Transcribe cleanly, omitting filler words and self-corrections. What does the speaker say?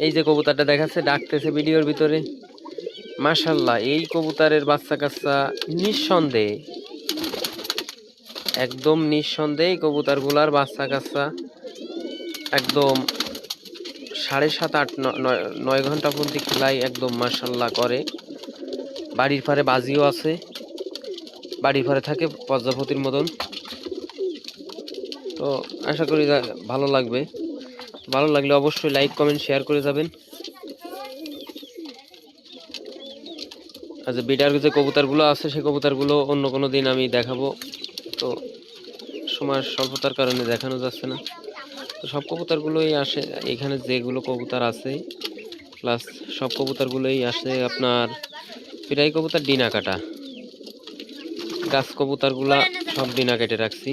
এই যে কবুতরটা দেখাচ্ছে ডাকতেছে ভিডিওর ভিতরে, মাশাল্লাহ এই কবুতরের বাচ্চা কাচ্চা নিঃসন্দেহে, একদম নিঃসন্দেহে এই কবুতরগুলার বাচ্চা কাচ্চা একদম 7.5 8 9 পর্যন্ত খেলায় একদম মাশাল্লাহ করে। বাড়ির পারে বাজিও আছে, বাড়ির পারে থাকে প্রজাপতির মতন। তো আশা করি ভালো লাগবে, ভালো লাগলে অবশ্যই লাইক কমেন্ট শেয়ার করে যাবেন। আর যে বিডার যে কবুতরগুলো আছে সেই কবুতরগুলো অন্য কোনো দিন আমি দেখাবো, তো সময়ের স্বল্পতার কারণে দেখানো যাচ্ছে না। তো সব কবুতরগুলোই আসে এখানে, যেগুলো কবুতর আছে প্লাস সব কবুতরগুলোই আসে আপনার প্রায় কবুতর ডিনা কাটা, গাছ কবুতরগুলা সব ডিনা কেটে রাখছি।